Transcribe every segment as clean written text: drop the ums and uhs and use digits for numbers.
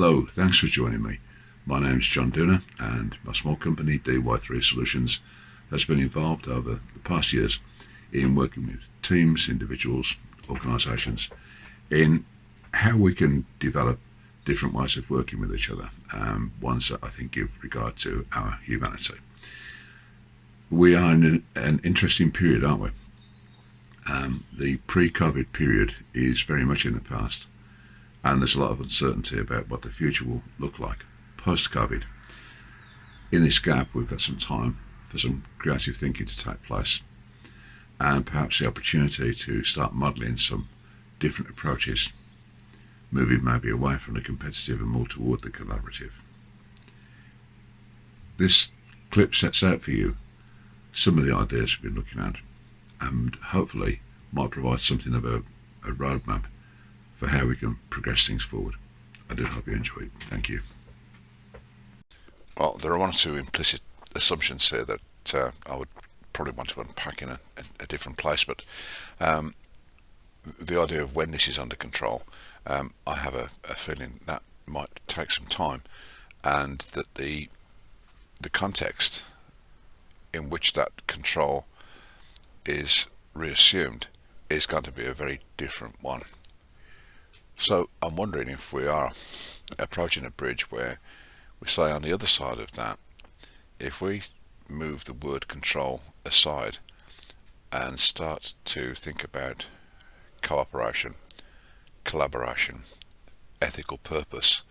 Hello, thanks for joining me. My name's John Dooner, and my small company, DY3 Solutions, has been involved over the past years in working with teams, individuals, organisations, in how we can develop different ways of working with each other, ones that I think give regard to our humanity. We are in an interesting period, aren't we? The pre-COVID period is very much in the past, and there's a lot of uncertainty about what the future will look like post-COVID. In this gap, we've got some time for some creative thinking to take place, and perhaps the opportunity to start modelling some different approaches, moving maybe away from the competitive and more toward the collaborative. This clip sets out for you some of the ideas we've been looking at, and hopefully might provide something of a roadmap for how we can progress things forward. I do hope you enjoy it. Thank you. Well, there are one or two implicit assumptions here that I would probably want to unpack in a different place, but the idea of when this is under control, I have a feeling that might take some time, and that the context in which that control is reassumed is going to be a very different one. So I'm wondering if we are approaching a bridge where we say on the other side of that, if we move the word control aside and start to think about cooperation, collaboration, ethical purpose,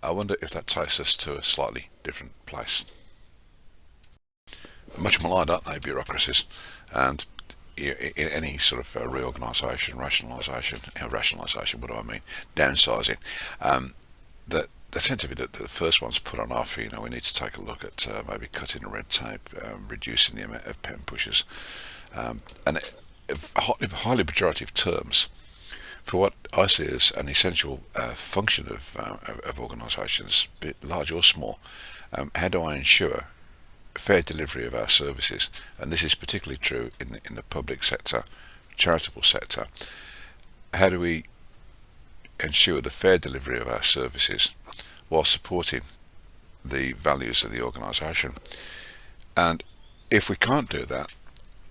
I wonder if that takes us to a slightly different place. Much maligned, aren't they, bureaucracies? And in any sort of reorganisation, rationalisation, what do I mean? Downsizing. That they tend to be the first ones put on off. We need to take a look at maybe cutting the red tape, reducing the amount of pen pushes, and highly pejorative terms for what I see as an essential function of organisations, be it large or small. How do I ensure fair delivery of our services? And this is particularly true in the public sector, charitable sector. How do we ensure the fair delivery of our services while supporting the values of the organisation? And if we can't do that,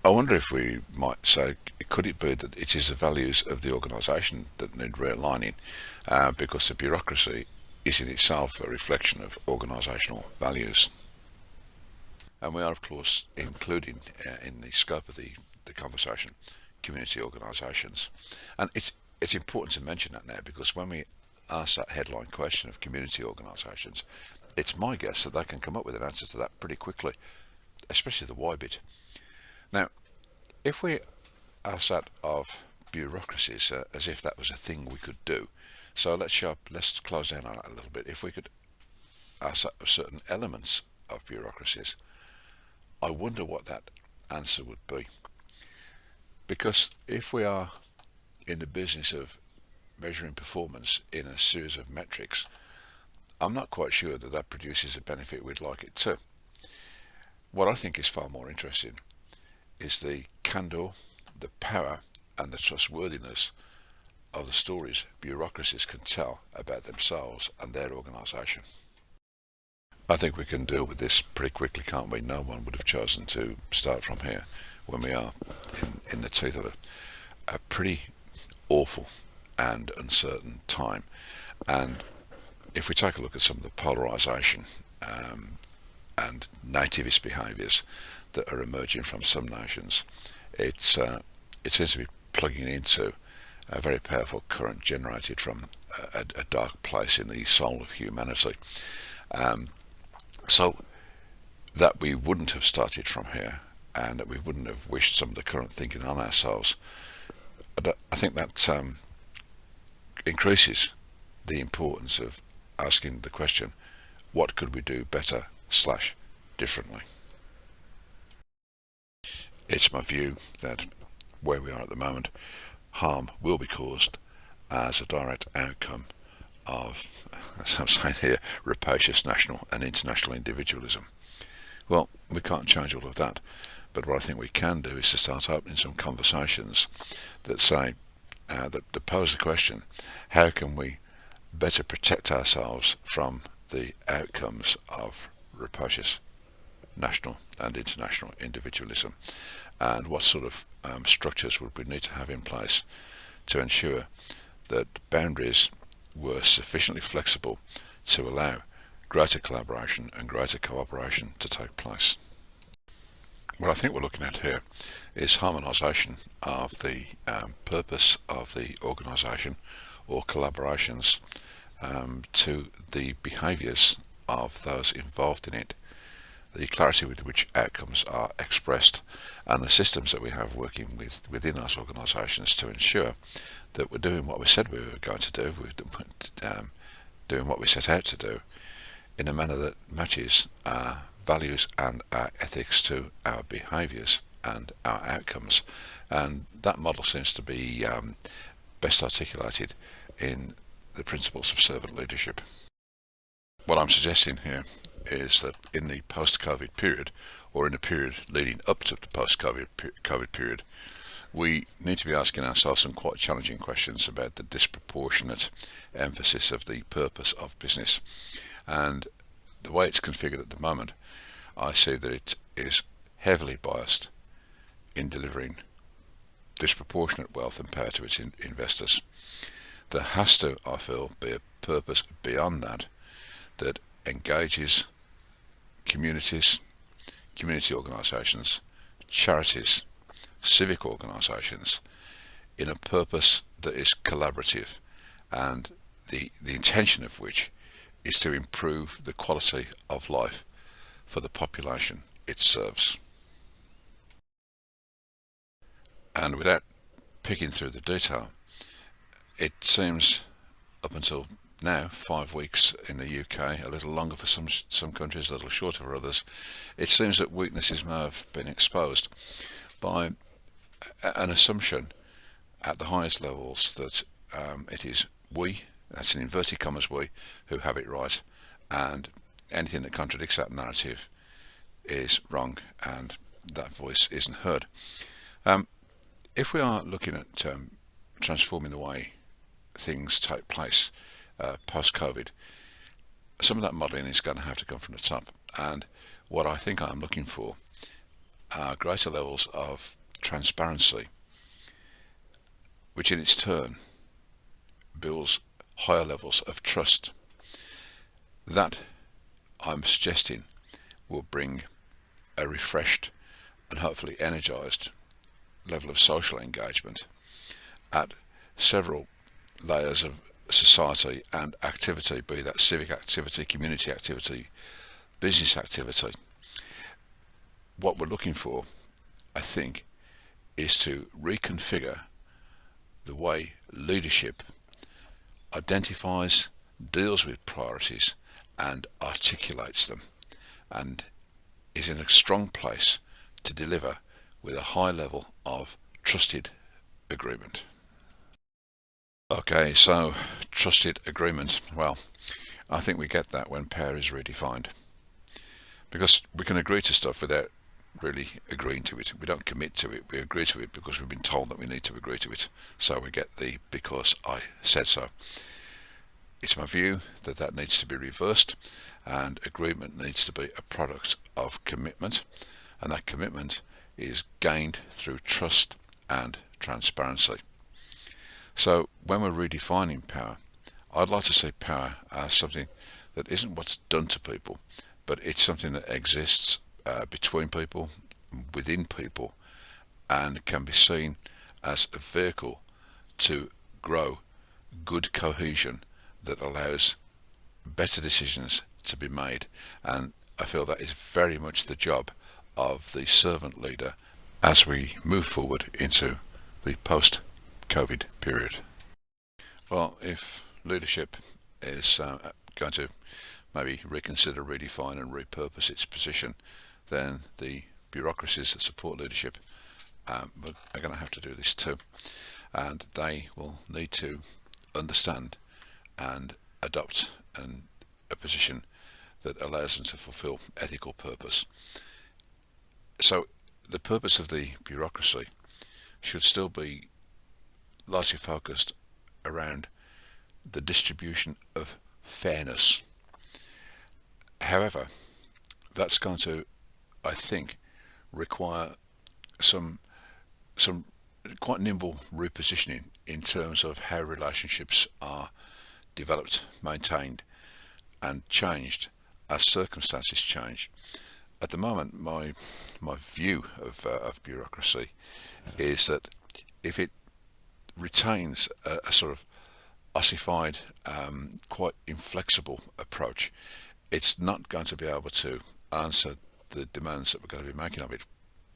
I wonder if we might say, could it be that it is the values of the organisation that need realigning, because the bureaucracy is in itself a reflection of organisational values? And we are, of course, including in the scope of the conversation community organisations. And it's important to mention that now, because when we ask that headline question of community organisations, it's my guess that they can come up with an answer to that pretty quickly, especially the why bit. Now, if we ask that of bureaucracies as if that was a thing we could do, so let's close down on that a little bit. If we could ask that of certain elements of bureaucracies, I wonder what that answer would be. Because if we are in the business of measuring performance in a series of metrics, I'm not quite sure that that produces a benefit we'd like it to. What I think is far more interesting is the candour, the power and the trustworthiness of the stories bureaucracies can tell about themselves and their organisation. I think we can deal with this pretty quickly, can't we? No one would have chosen to start from here when we are in the teeth of a pretty awful and uncertain time. And if we take a look at some of the polarisation and nativist behaviours that are emerging from some nations, it seems to be plugging into a very powerful current generated from a dark place in the soul of humanity. So that we wouldn't have started from here, and that we wouldn't have wished some of the current thinking on ourselves, I think that increases the importance of asking the question, what could we do better / differently? It's my view that where we are at the moment, harm will be caused as a direct outcome of, as I'm saying here, rapacious national and international individualism. Well, we can't change all of that, but what I think we can do is to start opening some conversations that say, that pose the question, how can we better protect ourselves from the outcomes of rapacious national and international individualism, and what sort of structures would we need to have in place to ensure that boundaries were sufficiently flexible to allow greater collaboration and greater cooperation to take place. What I think we're looking at here is harmonization of the purpose of the organisation or collaborations to the behaviours of those involved in it, the clarity with which outcomes are expressed, and the systems that we have working within those organisations to ensure that we're doing what we said we were going to do, we're doing what we set out to do in a manner that matches our values and our ethics to our behaviours and our outcomes. And that model seems to be best articulated in the principles of servant leadership. What I'm suggesting here is that in the post-COVID period, or in the period leading up to the post-COVID period, we need to be asking ourselves some quite challenging questions about the disproportionate emphasis of the purpose of business. And the way it's configured at the moment, I see that it is heavily biased in delivering disproportionate wealth and power to its investors. There has to, I feel, be a purpose beyond that that engages communities, community organisations, charities, civic organisations in a purpose that is collaborative, and the intention of which is to improve the quality of life for the population it serves. And without picking through the detail, it seems up until now, 5 weeks in the UK, a little longer for some countries, a little shorter for others, it seems that weaknesses may have been exposed by an assumption at the highest levels that it is we, that's in inverted commas we, who have it right, and anything that contradicts that narrative is wrong and that voice isn't heard. If we are looking at transforming the way things take place post-COVID, some of that modelling is going to have to come from the top, and what I think I'm looking for are greater levels of transparency, which in its turn builds higher levels of trust. That, I'm suggesting, will bring a refreshed and hopefully energised level of social engagement at several layers of society and activity, be that civic activity, community activity, business activity. What we're looking for, I think, is to reconfigure the way leadership identifies, deals with priorities and articulates them, and is in a strong place to deliver with a high level of trusted agreement. Okay, so trusted agreement. Well, I think we get that when power is redefined, because we can agree to stuff without really agreeing to it. We don't commit to it, we agree to it because we've been told that we need to agree to it, so we get the because I said so. It's my view that that needs to be reversed, and agreement needs to be a product of commitment, and that commitment is gained through trust and transparency. So when we're redefining power, I'd like to see power as something that isn't what's done to people, but it's something that exists between people, within people, and can be seen as a vehicle to grow good cohesion that allows better decisions to be made. And I feel that is very much the job of the servant leader as we move forward into the post-COVID period. Well, if leadership is going to maybe reconsider, redefine and repurpose its position, then the bureaucracies that support leadership are going to have to do this too, and they will need to understand and adopt a position that allows them to fulfill ethical purpose. So the purpose of the bureaucracy should still be largely focused around the distribution of fairness. However, that's going to, I think, require some quite nimble repositioning in terms of how relationships are developed, maintained, and changed as circumstances change. At the moment, my view of bureaucracy is that if it retains a sort of ossified, quite inflexible approach, it's not going to be able to answer the demands that we're going to be making of it.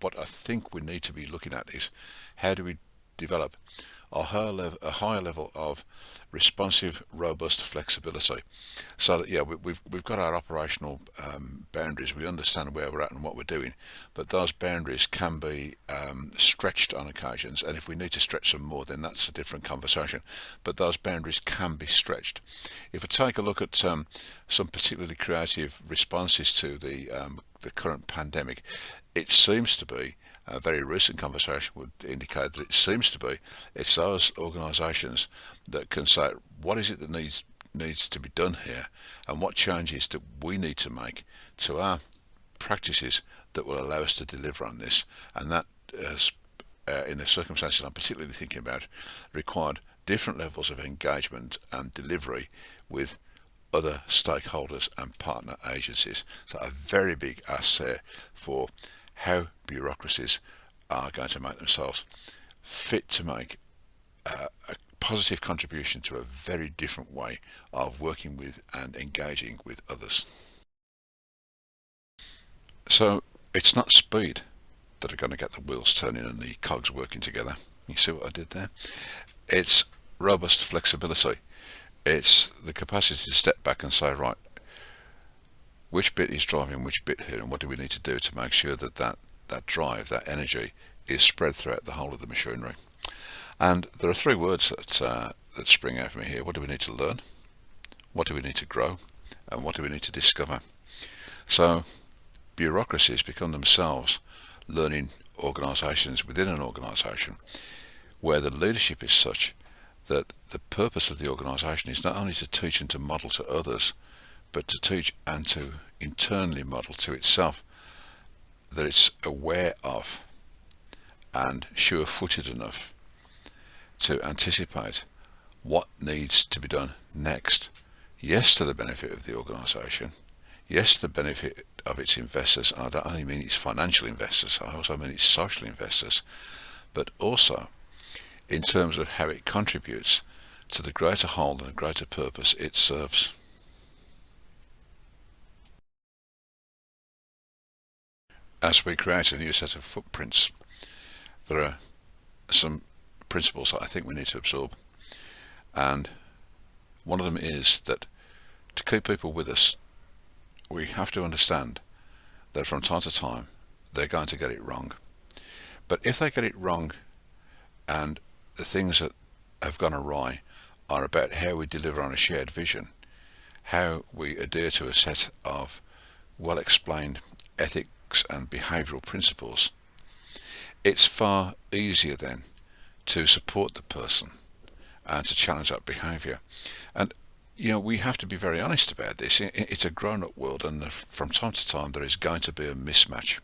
What I think we need to be looking at is how do we develop a higher level of responsive, robust flexibility, so that we've got our operational boundaries. We understand where we're at and what we're doing, but those boundaries can be stretched on occasions. And if we need to stretch them more, then that's a different conversation. But those boundaries can be stretched. If we take a look at some particularly creative responses to the current pandemic, it seems to be, a very recent conversation would indicate that it seems to be, it's those organisations that can say what is it that needs to be done here, and what changes that we need to make to our practices that will allow us to deliver on this. And that is, in the circumstances I'm particularly thinking about, required different levels of engagement and delivery with other stakeholders and partner agencies. So a very big ask there for how bureaucracies are going to make themselves fit to make a positive contribution to a very different way of working with and engaging with others. So it's not speed that are going to get the wheels turning and the cogs working together. You see what I did there? It's robust flexibility. It's the capacity to step back and say, right, which bit is driving which bit here, and what do we need to do to make sure that drive, that energy, is spread throughout the whole of the machinery. And there are three words that spring out for me here. What do we need to learn? What do we need to grow? And what do we need to discover? So bureaucracies become themselves learning organisations within an organisation, where the leadership is such that the purpose of the organisation is not only to teach and to model to others, but to teach and to internally model to itself, that it's aware of and sure-footed enough to anticipate what needs to be done next. Yes, to the benefit of the organisation. Yes, to the benefit of its investors. And I don't only mean its financial investors, I also mean its social investors, but also in terms of how it contributes to the greater whole and the greater purpose it serves. As we create a new set of footprints, there are some principles that I think we need to absorb, and one of them is that to keep people with us, we have to understand that from time to time they're going to get it wrong. But if they get it wrong and the things that have gone awry are about how we deliver on a shared vision, how we adhere to a set of well explained ethics and behavioural principles, it's far easier then to support the person and to challenge that behaviour. And we have to be very honest about this. It's a grown-up world, and from time to time there is going to be a mismatch.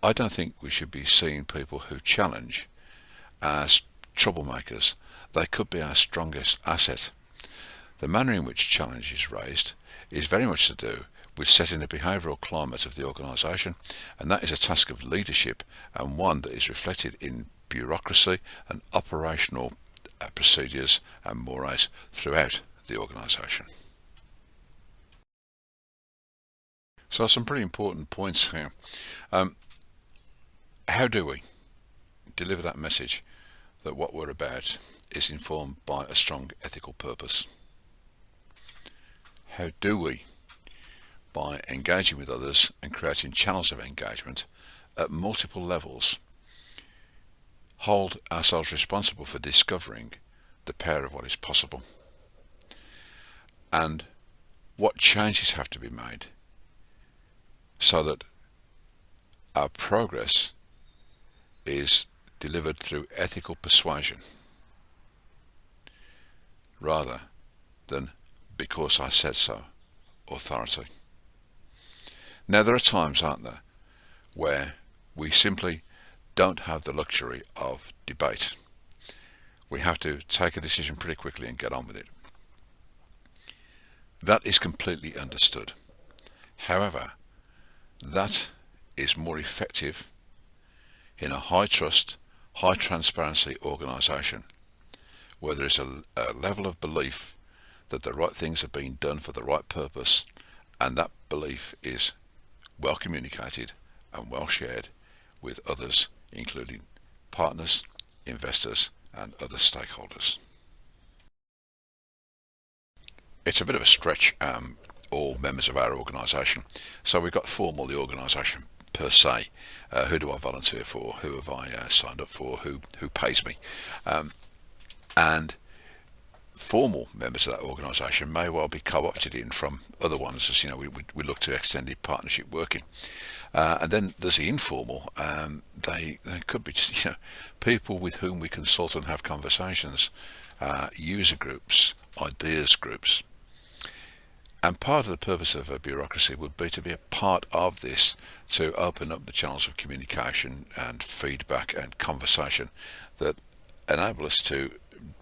I don't think we should be seeing people who challenge as troublemakers. They could be our strongest asset. The manner in which challenge is raised is very much to do with setting the behavioural climate of the organisation, and that is a task of leadership, and one that is reflected in bureaucracy and operational procedures and mores throughout the organisation. So some pretty important points here. How do we deliver that message that what we're about is informed by a strong ethical purpose? How do we, by engaging with others and creating channels of engagement at multiple levels, hold ourselves responsible for discovering the power of what is possible? And what changes have to be made so that our progress is delivered through ethical persuasion rather than because I said so authority. Now there are times, aren't there, where we simply don't have the luxury of debate. We have to take a decision pretty quickly and get on with it. That is completely understood. However, that is more effective in a high trust, high transparency organisation where there is a level of belief that the right things are being done for the right purpose, and that belief is well communicated and well shared with others, including partners, investors and other stakeholders. It's a bit of a stretch, all members of our organisation. So we've got formal, the organisation per se. Who do I volunteer for? Who have I signed up for? Who pays me? And formal members of that organisation may well be co-opted in from other ones, as you know, we look to extended partnership working. And then there's the informal. They could be just, people with whom we consult and have conversations, user groups, ideas groups. And part of the purpose of a bureaucracy would be to be a part of this, to open up the channels of communication and feedback and conversation that enable us to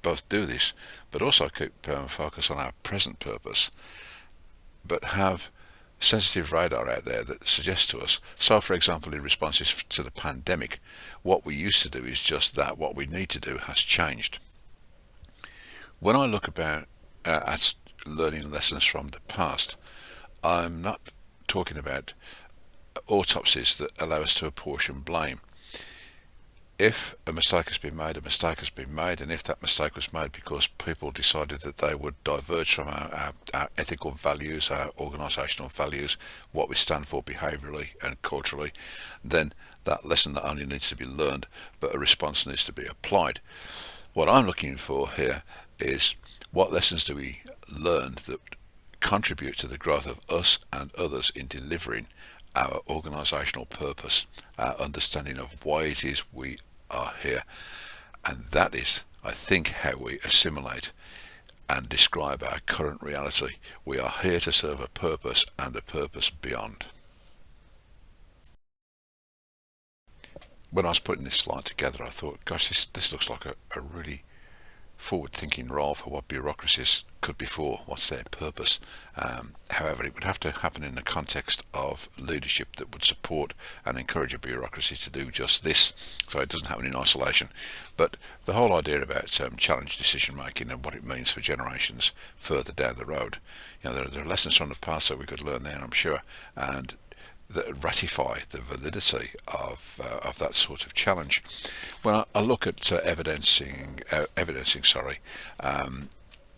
both do this, but also keep focus on our present purpose, but have sensitive radar out there that suggests to us. So, for example, in responses to the pandemic, what we used to do is just that. What we need to do has changed. When I look about at learning lessons from the past, I'm not talking about autopsies that allow us to apportion blame. If a mistake has been made, a mistake has been made, and if that mistake was made because people decided that they would diverge from our ethical values, our organisational values, what we stand for behaviourally and culturally, then that lesson not only needs to be learned, but a response needs to be applied. What I'm looking for here is, what lessons do we learn that contribute to the growth of us and others in delivering our organisational purpose, our understanding of why it is we are here. And that is, I think, how we assimilate and describe our current reality. We are here to serve a purpose and a purpose beyond. When I was putting this slide together, I thought, gosh, this looks like a really forward-thinking role for what bureaucracies could be for, what's their purpose. However, it would have to happen in the context of leadership that would support and encourage a bureaucracy to do just this, so it doesn't happen in isolation. But the whole idea about challenge decision making and what it means for generations further down the road, there are lessons from the past that we could learn there, I'm sure, and that ratify the validity of that sort of challenge. When I look at evidencing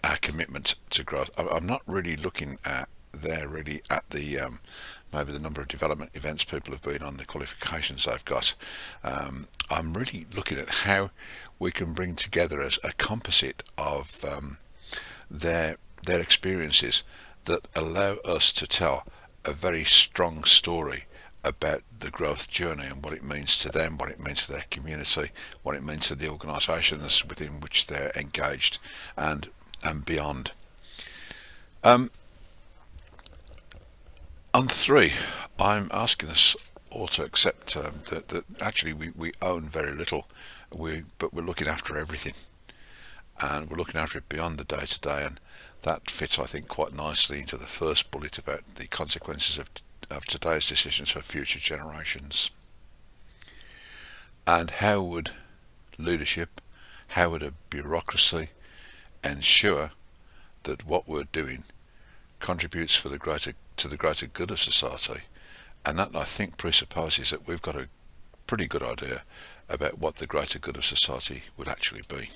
our commitment to growth, I'm not really looking at the maybe the number of development events people have been on, the qualifications they've got. I'm really looking at how we can bring together as a composite of their experiences that allow us to tell a very strong story about the growth journey and what it means to them, what it means to their community, what it means to the organisations within which they're engaged, and beyond. On 3, I'm asking us all to accept that actually we own very little, but we're looking after everything, and we're looking after it beyond the day-to-day, and that fits, I think, quite nicely into the first bullet about the consequences of today's decisions for future generations. And how would leadership, how would a bureaucracy ensure that what we're doing contributes to the greater good of society? And that, I think, presupposes that we've got a pretty good idea about what the greater good of society would actually be.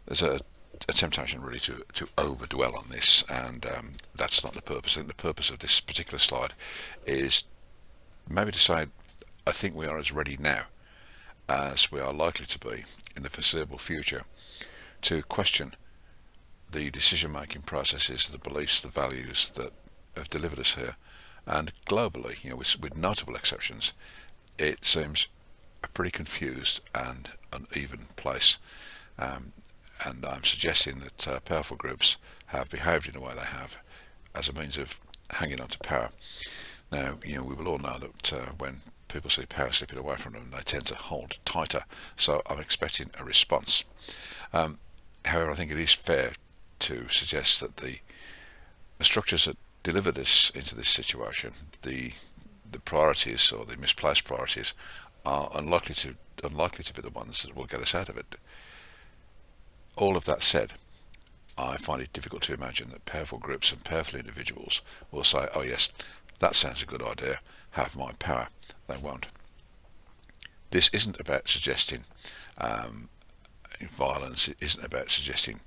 There's a temptation really to over-dwell on this, and that's not the purpose. I think the purpose of this particular slide is maybe to say, I think we are as ready now as we are likely to be in the foreseeable future to question the decision-making processes, the beliefs, the values that have delivered us here. And globally, with notable exceptions, it seems a pretty confused and uneven place. And I'm suggesting that powerful groups have behaved in the way they have as a means of hanging on to power. Now, we will all know that when people see power slipping away from them, they tend to hold tighter. So I'm expecting a response. However, I think it is fair to suggest that the structures that delivered us into this situation, the priorities or the misplaced priorities, are unlikely to be the ones that will get us out of it. All of that said, I find it difficult to imagine that powerful groups and powerful individuals will say, oh yes, that sounds a good idea, have my power. They won't. This isn't about suggesting violence, it isn't about suggesting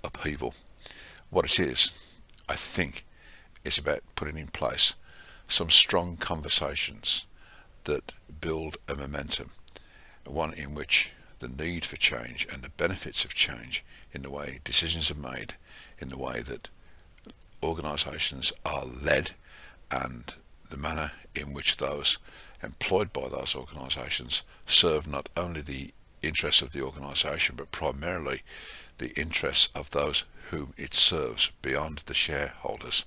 upheaval. What it is, I think, is about putting in place some strong conversations that build a momentum, one in which the need for change and the benefits of change in the way decisions are made, in the way that organisations are led, and the manner in which those employed by those organisations serve not only the interests of the organisation but primarily the interests of those whom it serves beyond the shareholders.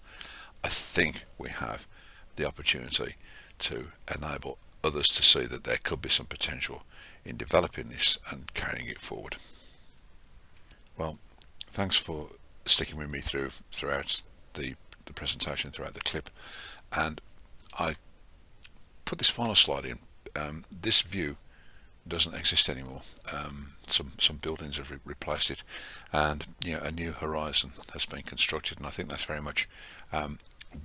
I think we have the opportunity to enable others to see that there could be some potential in developing this and carrying it forward. Well, thanks for sticking with me throughout the presentation, throughout the clip, and I put this final slide in. This view doesn't exist anymore. Some buildings have replaced it, and a new horizon has been constructed, and I think that's very much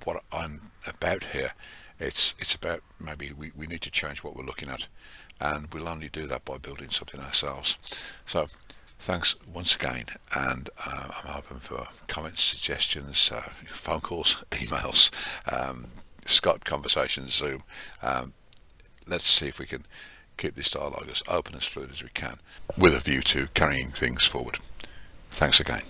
what I'm about here. It's about maybe we need to change what we're looking at, and we'll only do that by building something ourselves. So thanks once again, and I'm open for comments, suggestions, phone calls, emails, Skype conversations, Zoom. Let's see if we can keep this dialogue as open, as fluid as we can, with a view to carrying things forward. Thanks again.